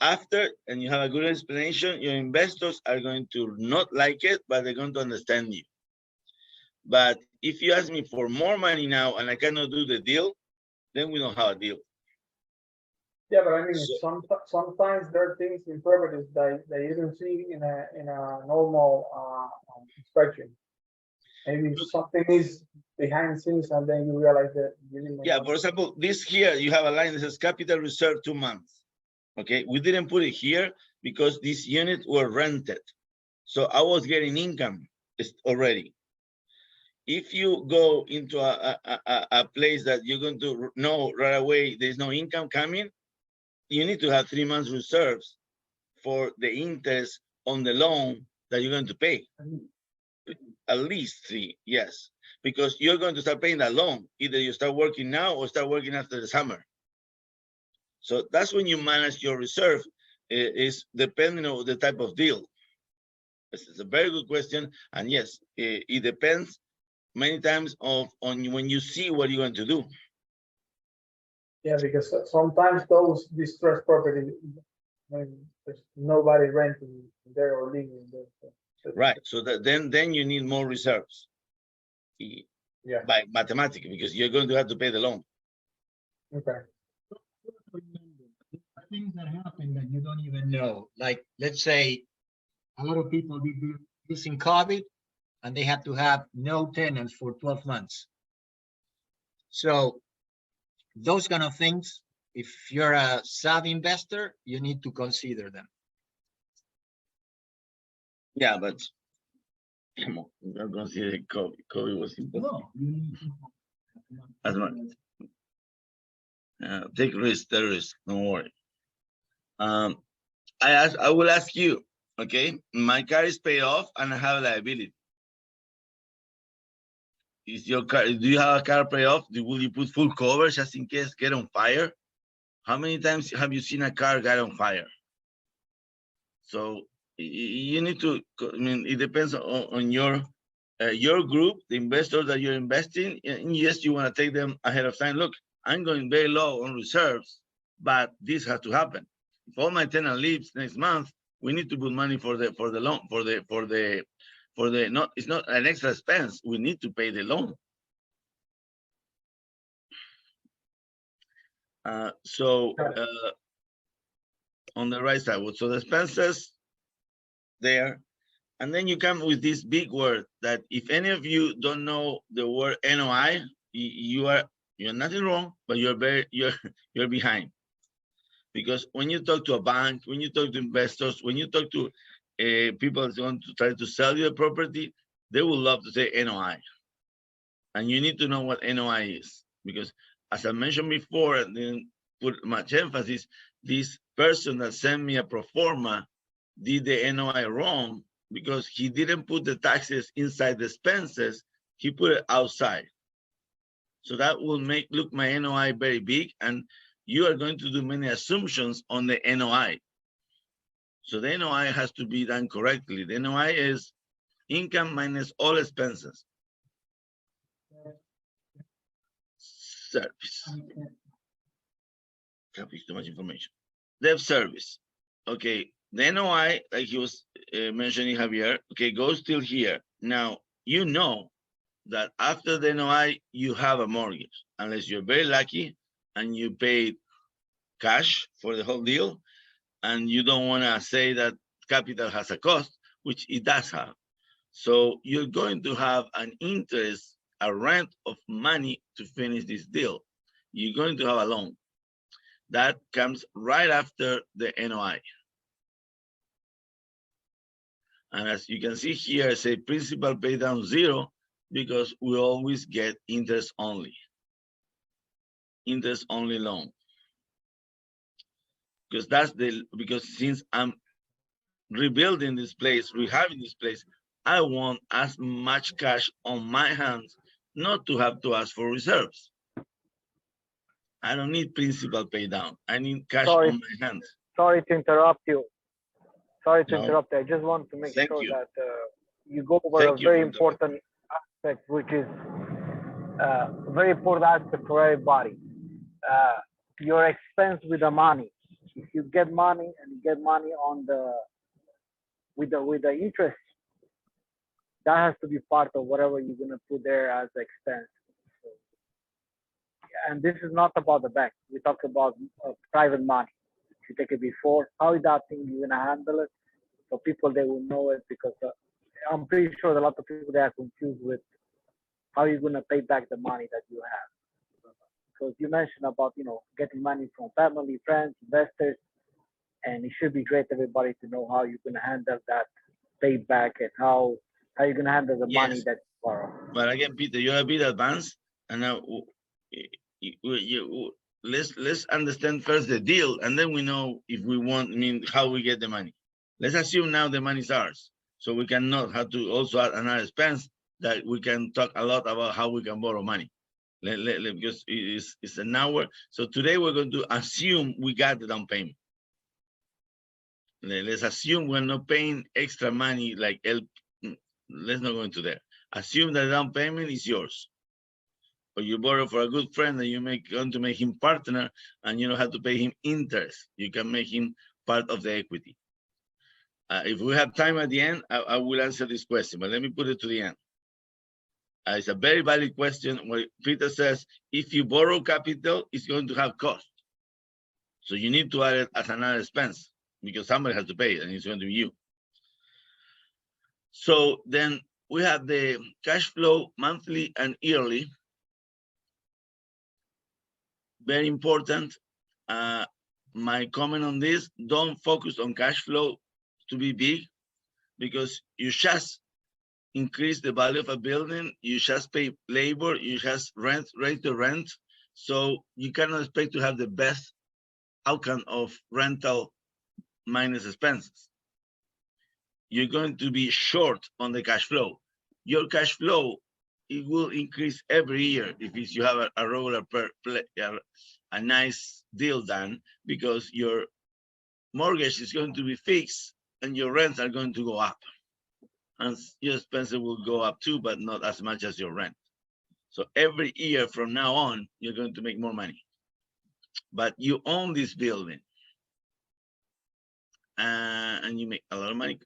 after, and you have a good explanation, your investors are going to not like it, but they're going to understand you. But if you ask me for more money now and I cannot do the deal, then we don't have a deal. Yeah, but I mean, sometimes there are things in properties that you don't see in a normal inspection. Maybe something is behind the scenes, and then you realize that you didn't. Yeah, for example, this here, you have a line that says capital reserve 2 months. Okay, we didn't put it here because these units were rented. So I was getting income already. If you go into a place that you're going to know right away there's no income coming, you need to have 3 months reserves for the interest on the loan that you're going to pay. At least 3, yes, because you're going to start paying that loan. Either you start working now or start working after the summer. So that's when you manage your reserve, is depending on the type of deal. This is a very good question. And yes, it depends many times on when you see what you're going to do. Yeah, because sometimes those distressed properties, there's nobody renting there or living there. Right. So that then you need more reserves. Yeah. By mathematically, because you're going to have to pay the loan. Okay. Things that happen that you don't even know. Like, let's say a lot of people be using COVID and they have to have no tenants for 12 months. So those kind of things, if you're a savvy investor, you need to consider them. Yeah, but come on, we're not going to see COVID was important. As much. Take risk, the risk, don't worry. I will ask you, okay? My car is paid off and I have a liability. Is your car, do you have a car paid off? Will you put full coverage just in case get on fire? How many times have you seen a car get on fire? So you need to, I mean, it depends on your group, the investors that you're investing in. Yes, you want to take them ahead of time. Look, I'm going very low on reserves, but this has to happen. If all my tenant leaves next month, we need to put money for the loan, for the not, it's not an extra expense. We need to pay the loan. On the right side, so the expenses there, and then you come with this big word that if any of you don't know the word NOI, you're nothing wrong, but you're behind. Because when you talk to a bank, when you talk to investors, when you talk to people that's going to try to sell you a property, they will love to say NOI. And you need to know what NOI is. Because as I mentioned before, and then put much emphasis, this person that sent me a pro forma did the NOI wrong because he didn't put the taxes inside the expenses, he put it outside. So that will look my NOI very big, and you are going to do many assumptions on the NOI. So the NOI has to be done correctly. The NOI is income minus all expenses. Service. Too much information. Debt service. Okay, the NOI, like he was mentioning, Javier, okay, goes till here. Now, you know that after the NOI, you have a mortgage, unless you're very lucky and you paid cash for the whole deal, and you don't want to say that capital has a cost, which it does have. So you're going to have an interest a rent of money to finish this deal. You're going to have a loan. That comes right after the NOI. And as you can see here, I say principal pay down 0 because we always get interest only. Interest only loan. Because since I'm rebuilding this place, rehabbing this place, I want as much cash on my hands, not to have to ask for reserves. I don't need principal pay down. I need cash on my hands. Sorry to interrupt you. Sorry to No. interrupt. I just want to make Thank sure you. that you go over Thank a you very for interrupting. important aspect, which is very important aspect for everybody. Your expense with the money. If you get money and you get money on with the interest, that has to be part of whatever you're gonna put there as expense. So, and this is not about the bank. We talk about private money. If you take it before, how is that thing you're gonna handle it? So people, they will know it, because I'm pretty sure that a lot of people, they are confused with how you're gonna pay back the money that you have. Because you mentioned about, getting money from family, friends, investors, and it should be great everybody to know how you're gonna handle that payback and how you're gonna handle the money Yes. that you borrow. But again, Peter, you're a bit advanced, and now let's understand first the deal, and then we know if we want. How we get the money. Let's assume now the money is ours, so we cannot have to also add another expense that we can talk a lot about how we can borrow money. Because it's an hour. So today we're going to assume we got the down payment. Let's assume we're not paying extra money like let's not go into there. Assume that the down payment is yours. Or you borrow for a good friend and you going to make him partner, and you don't have to pay him interest. You can make him part of the equity. If we have time at the end, I will answer this question, but let me put it to the end. It's a very valid question where Peter says, if you borrow capital, it's going to have cost. So you need to add it as another expense, because somebody has to pay it, and it's going to be you. So then we have the cash flow monthly and yearly. Very important. My comment on this, don't focus on cash flow to be big, because you just increase the value of a building, you just pay labor, you just rate the rent. So you cannot expect to have the best outcome of rental minus expenses. You're going to be short on the cash flow. Your cash flow, it will increase every year if you have a regular a nice deal done, because your mortgage is going to be fixed and your rents are going to go up. And your expenses will go up too, but not as much as your rent. So every year from now on, you're going to make more money. But you own this building, and you make a lot of money.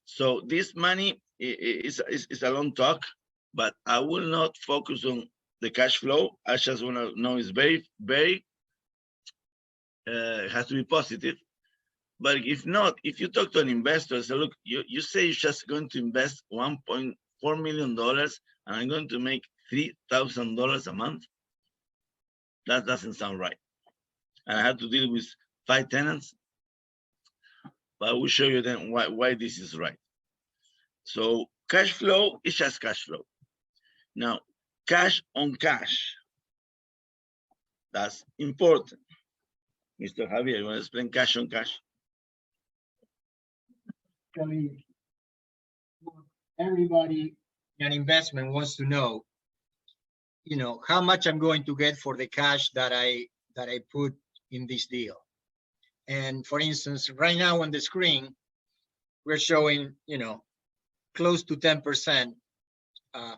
So this money is a long talk, but I will not focus on the cash flow. I just want to know it's very, very, it has to be positive. But if not, if you talk to an investor, say, look, you say you're just going to invest $1.4 million, and I'm going to make $3,000 a month. That doesn't sound right. And I have to deal with 5 tenants. But I will show you then why this is right. So cash flow is just cash flow. Now, cash on cash. That's important. Mr. Javier, you want to explain cash on cash? Everybody in an investment wants to know, how much I'm going to get for the cash that I put in this deal. And for instance, right now on the screen, we're showing, close to 10%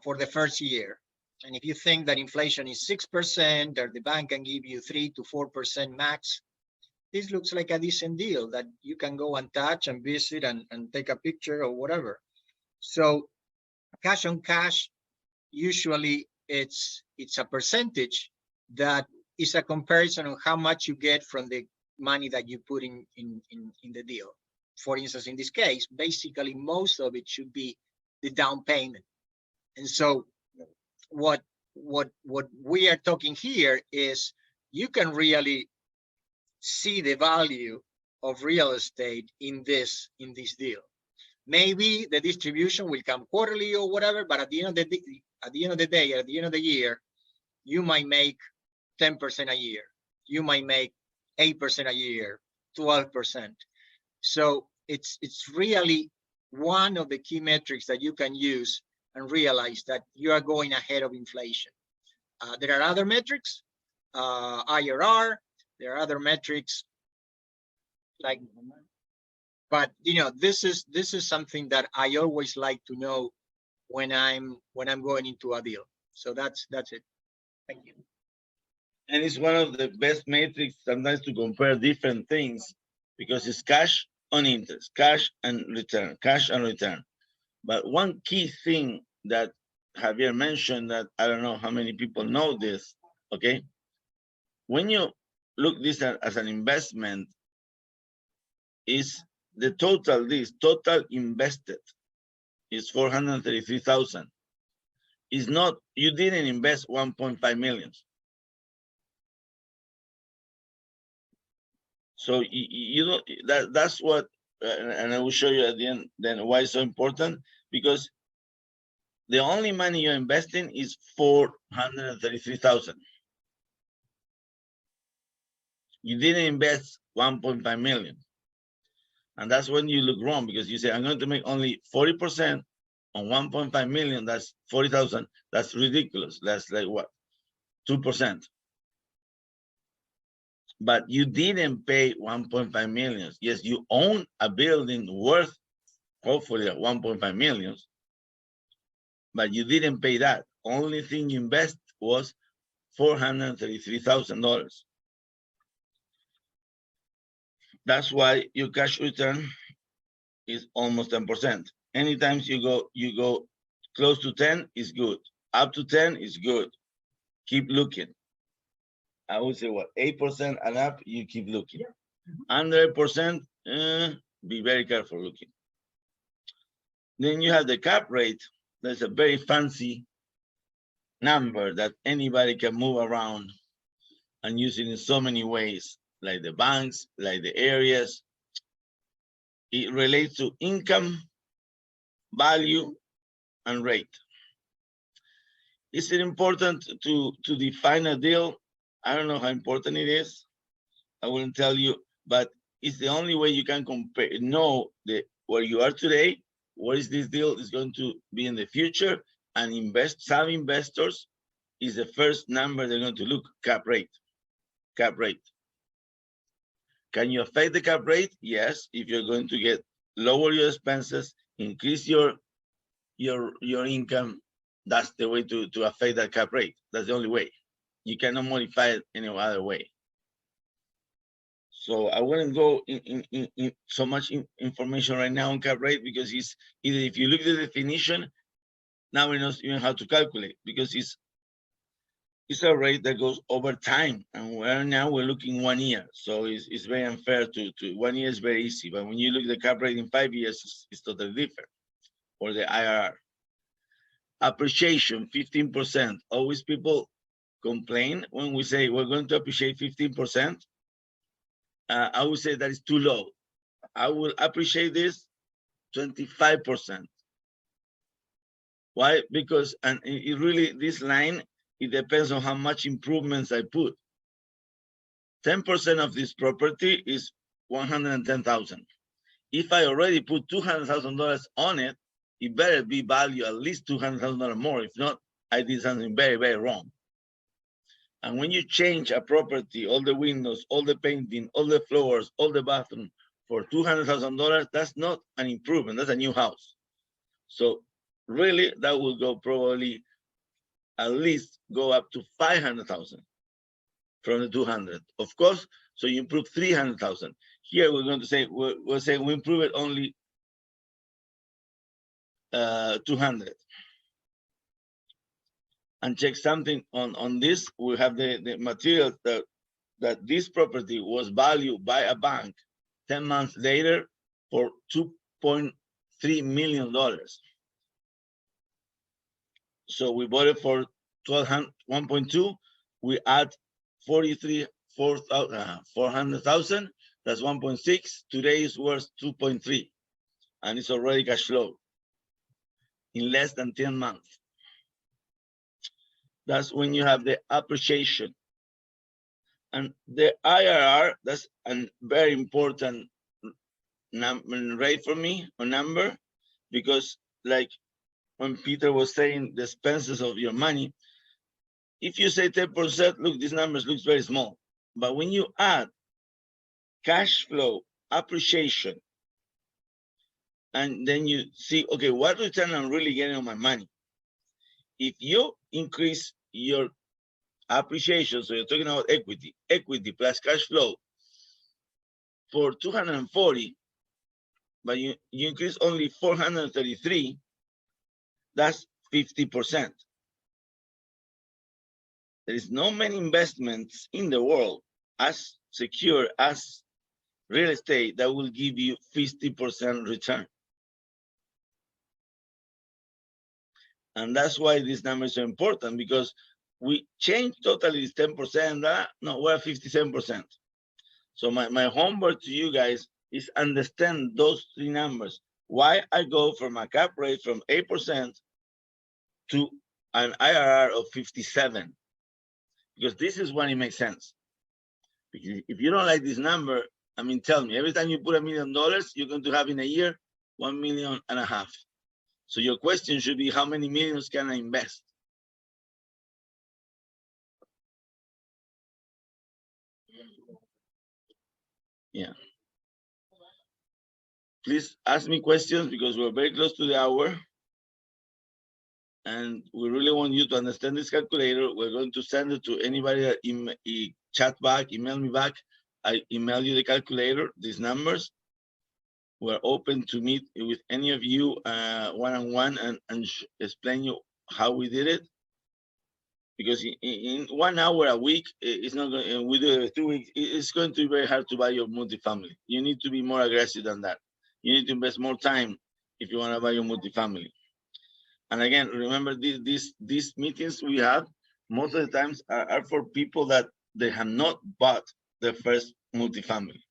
for the first year. And if you think that inflation is 6%, or the bank can give you 3 to 4% max, this looks like a decent deal that you can go and touch and visit and take a picture or whatever. So cash on cash, usually it's a percentage that is a comparison of how much you get from the money that you put in the deal. For instance, in this case, basically most of it should be the down payment. And so what we are talking here is you can really see the value of real estate in this deal. Maybe the distribution will come quarterly or whatever, but at the end of the day, at the end of the year, you might make 10% a year. You might make 8% a year, 12%. So it's really one of the key metrics that you can use and realize that you are going ahead of inflation. There are other metrics, IRR. There are other metrics like, but this is something that I always like to know when I'm going into a deal. So that's it. Thank you. And it's one of the best metrics sometimes to compare different things because it's cash on interest, cash and return, cash and return. But one key thing that Javier mentioned that I don't know how many people know this, okay? When you look this as an investment, is the total, this total invested is 433,000. It's not, you didn't invest 1.5 million. So you know that's what, and I will show you at the end then why it's so important, because the only money you're investing is 433,000. You didn't invest 1.5 million. And that's when you look wrong, because you say, I'm going to make only 40% on 1.5 million, that's 40,000. That's ridiculous. That's like what? 2%. But you didn't pay 1.5 million. Yes, you own a building worth hopefully 1.5 million, but you didn't pay that. Only thing you invest was $433,000. That's why your cash return is almost 10%. Anytime you go close to 10 is good. Up to 10 is good. Keep looking. I would say what, 8% and up, you keep looking. Under 8%, be very careful looking. Then you have the cap rate. That's a very fancy number that anybody can move around and use it in so many ways, like the banks, like the areas. It relates to income, value, and rate. Is it important to define a deal? I don't know how important it is. I wouldn't tell you, but it's the only way you can compare, know where you are today, what is this deal is going to be in the future, and some investors is the first number they're going to look, cap rate. Cap rate. Can you affect the cap rate? Yes, if you're going to lower your expenses, increase your income, that's the way to affect that cap rate. That's the only way. You cannot modify it any other way. So I wouldn't go in so much information right now on cap rate, because it's either, if you look at the definition, now we know even how to calculate, because it's a rate that goes over time, and we're looking 1 year, so it's very unfair to 1 year is very easy, but when you look at the cap rate in 5 years, it's totally different, or the IRR. Appreciation, 15%. Always people complain when we say we're going to appreciate 15%. I would say that is too low. I will appreciate this 25%. Why? Because, and it really, this line, it depends on how much improvements I put. 10% of this property is 110,000. If I already put $200,000 on it, it better be valued at least $200,000 more. If not, I did something very, very wrong. And when you change a property, all the windows, all the painting, all the floors, all the bathroom for $200,000, that's not an improvement, that's a new house. So really, that will go probably at least go up to 500,000 from the 200. Of course, so you improve 300,000. Here we're going to say, we'll say we improve it only 200. And check something on this. We have the materials that this property was valued by a bank 10 months later for $2.3 million. So we bought it for 1.2, we add 400,000, that's 1.6. Today is worth 2.3, and it's already cash flow in less than 10 months. That's when you have the appreciation. And the IRR, that's a very important rate for me, or number, because like when Peter was saying the expenses of your money, if you say 10%, look, these numbers looks very small. But when you add cash flow, appreciation, and then you see, okay, what return I'm really getting on my money? If you increase your appreciation, so you're talking about equity plus cash flow for 240, but you increase only 433, that's 50%. There is no many investments in the world as secure as real estate that will give you 50% return. And that's why these numbers are important, because we changed totally this 10%, no, we're 57%. So my homework to you guys is understand those three numbers. Why I go from a cap rate from 8% to an IRR of 57, because this is when it makes sense. Because if you don't like this number, I mean, tell me, every time you put $1 million, you're going to have in a year, 1.5 million. So your question should be, how many millions can I invest? Yeah. Please ask me questions, because we're very close to the hour. And we really want you to understand this calculator. We're going to send it to anybody that chat back, email me back. I email you the calculator, these numbers. We're open to meet with any of you one-on-one and explain you how we did it. Because in 1 hour a week, it's not going to, we do it 2 weeks, it's going to be very hard to buy your multifamily. You need to be more aggressive than that. You need to invest more time if you want to buy your multifamily. And again, remember these meetings we have, most of the times are for people that they have not bought their first multifamily.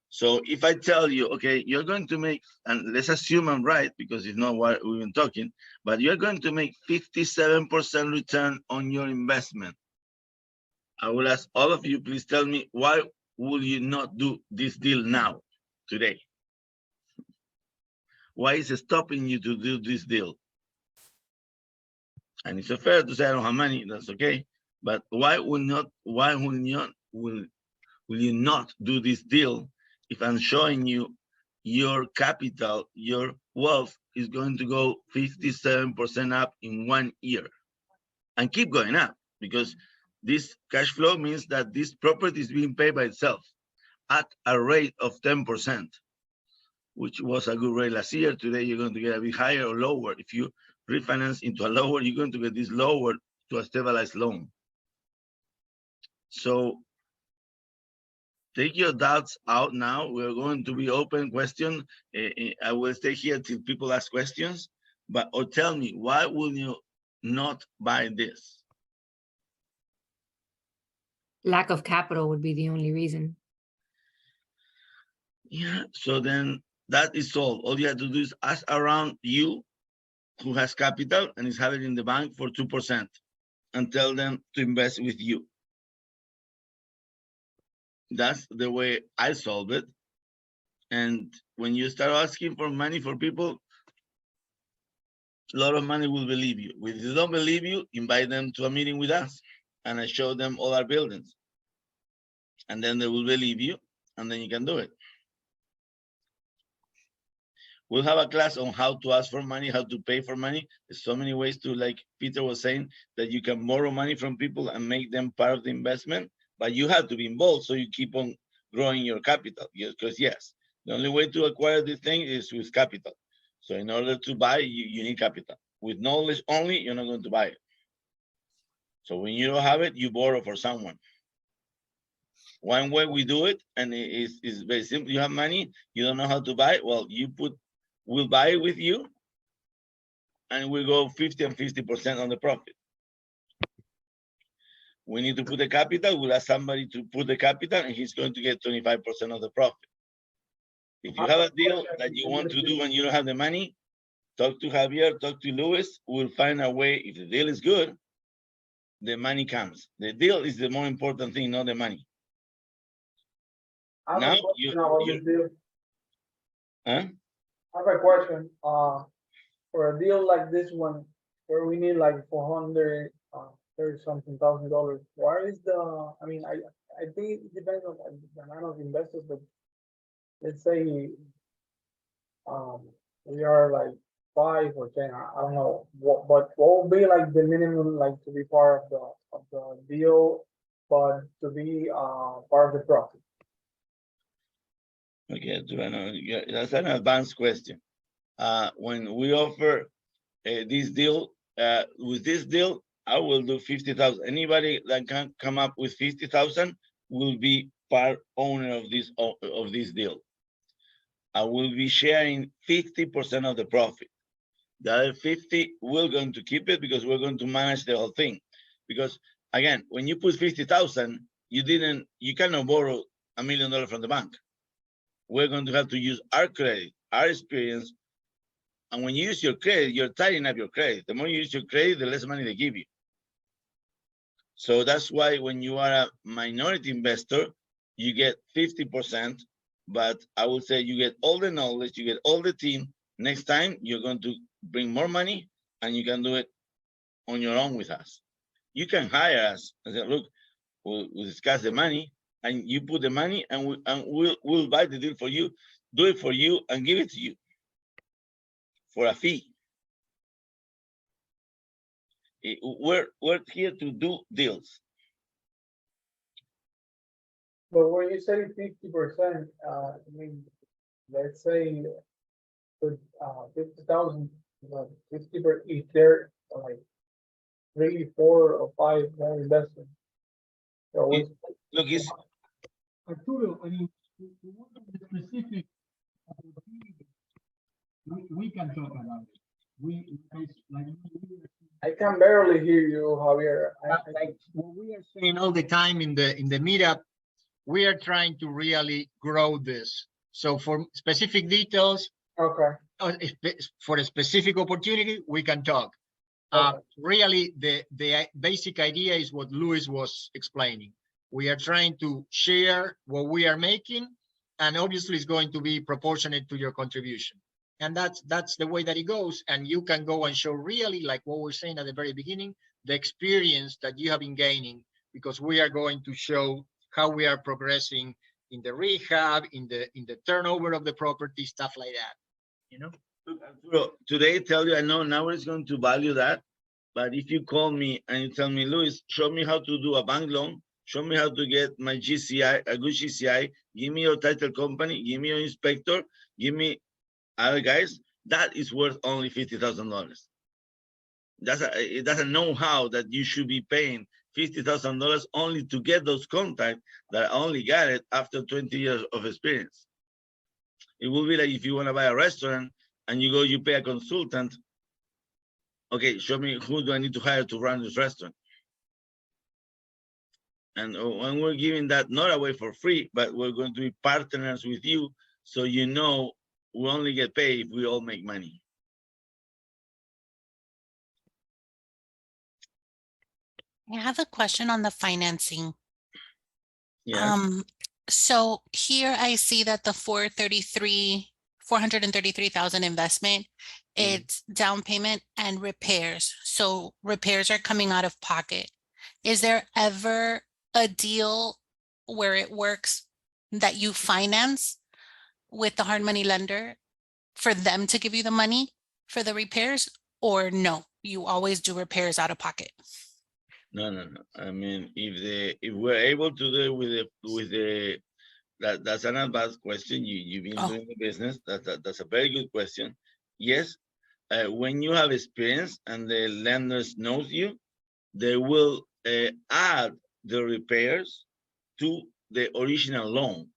So if I tell you, okay, you're going to make, and let's assume I'm right, because it's not what we've been talking, but you're going to make 57% return on your investment. I will ask all of you, please tell me, why will you not do this deal now, today? Why is it stopping you to do this deal? And it's fair to say I don't have money, that's okay. But why will you not do this deal if I'm showing you your capital, your wealth is going to go 57% up in 1 year and keep going up, because this cash flow means that this property is being paid by itself at a rate of 10%, which was a good rate last year. Today, you're going to get a bit higher or lower. If you refinance into a lower, you're going to get this lower to a stabilized loan. So take your doubts out now. We're going to be open question. I will stay here till people ask questions, or tell me, why will you not buy this? Lack of capital would be the only reason. Yeah, so then that is all you have to do is ask around you who has capital and is having it in the bank for 2% and tell them to invest with you. That's the way I solve it. And when you start asking for money for people, a lot of money will believe you. If they don't believe you, invite them to a meeting with us and I show them all our buildings. And then they will believe you, and then you can do it. We'll have a class on how to ask for money, how to pay for money. There's so many ways to, like Peter was saying, that you can borrow money from people and make them part of the investment, but you have to be involved so you keep on growing your capital. Because yes, the only way to acquire this thing is with capital. So in order to buy, you need capital. With knowledge only, you're not going to buy it. So when you don't have it, you borrow for someone. One way we do it, and it's very simple. You have money, you don't know how to buy it. Well, we'll buy it with you, and we'll go 50 and 50% on the profit. We need to put the capital. We'll ask somebody to put the capital, and he's going to get 25% of the profit. If you have a deal that you want to do and you don't have the money, talk to Javier, talk to Luis. We'll find a way. If the deal is good, the money comes. The deal is the more important thing, not the money. I have Now a question about this deal. Huh? I have a question. For a deal like this one, where we need like 430-something thousand dollars, where is the? I mean, I think it depends on the amount of investors, but let's say we are like 5 or 10. I don't know what, but what would be like the minimum, like to be part of the deal, but to be part of the profit? Okay, yeah, that's an advanced question. When we offer this deal, with this deal, I will do 50,000. Anybody that can come up with 50,000 will be part owner of this deal. I will be sharing 50% of the profit. The other 50, we're going to keep it because we're going to manage the whole thing. Because again, when you put 50,000, you cannot borrow $1 million from the bank. We're going to have to use our credit, our experience. And when you use your credit, you're tidying up your credit. The more you use your credit, the less money they give you. So that's why when you are a minority investor, you get 50%, but I would say you get all the knowledge, you get all the team. Next time, you're going to bring more money and you can do it on your own with us. You can hire us and say, look, we'll discuss the money and you put the money and we'll buy the deal for you, do it for you and give it to you for a fee. We're here to do deals. But when you say 50%, I mean, let's say 50,000, 50%, if there are like 3, 4, or 5 more investors. So look, it's Arturo, I mean, the specific, we can talk about it. I can barely hear you, Javier. Like what we are saying all the time in the meetup, we are trying to really grow this. So for specific details, okay, for a specific opportunity, we can talk. Really, the basic idea is what Luis was explaining. We are trying to share what we are making, and obviously it's going to be proportionate to your contribution. And that's the way that it goes. And you can go and show really, like what we're saying at the very beginning, the experience that you have been gaining, because we are going to show how we are progressing in the rehab, in the turnover of the property, stuff like that. You know? Look, today, tell you, I know now it's going to value that, but if you call me and you tell me, Luis, show me how to do a bank loan, show me how to get my GCI, a good GCI, give me your title company, give me your inspector, give me other guys, that is worth only $50,000. That's a know-how that you should be paying $50,000 only to get those contacts that I only got it after 20 years of experience. It will be like if you want to buy a restaurant and you pay a consultant. Okay, show me who do I need to hire to run this restaurant. And when we're giving that not away for free, but we're going to be partners with you, so you know we only get paid if we all make money. I have a question on the financing. Yeah. So here I see that the 433,000 investment, it's down payment and repairs. So repairs are coming out of pocket. Is there ever a deal where it works that you finance with the hard money lender for them to give you the money for the repairs, or no, you always do repairs out of pocket? No. I mean, if we're able to do it with the that's an advanced question. You've been doing the business. That's a very good question. Yes, when you have experience and the lenders knows you, they will add the repairs to the original loan.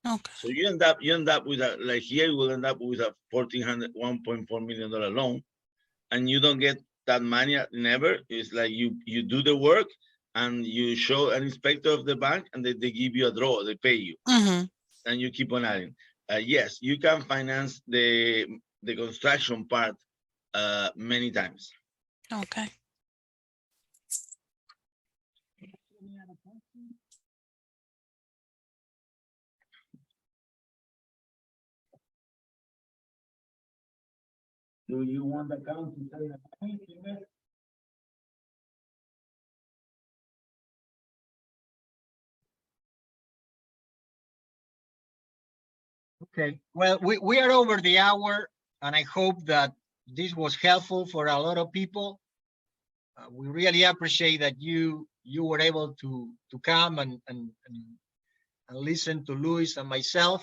Okay. So you end up with a, like here you will end up with a $1.4 million loan, and you don't get that money never. It's like you do the work and you show an inspector of the bank, and they give you a draw, they pay you, Mhm. and you keep on adding. Yes, you can finance the construction part many times. Okay. Do you want the account to say that? Okay, well, we are over the hour, and I hope that this was helpful for a lot of people. We really appreciate that you were able to come and listen to Luis and myself.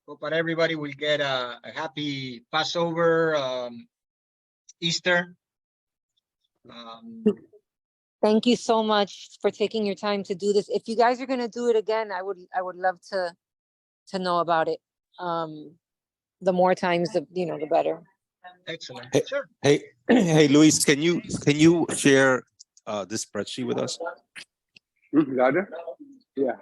Hope that everybody will get a happy Passover, Easter. Thank you so much for taking your time to do this. If you guys are gonna do it again, I would love to know about it. The more times, the better. Excellent. Hey, Sure. Hey, hey, Luis, can you share this spreadsheet with us? Got it? Yeah.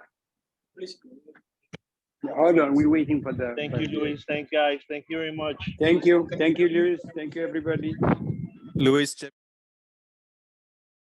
Yeah, hold on, we're waiting for the. Thank you, Luis. Thank you, guys. Thank you very much. Thank you, Luis. Thank you, everybody. Luis,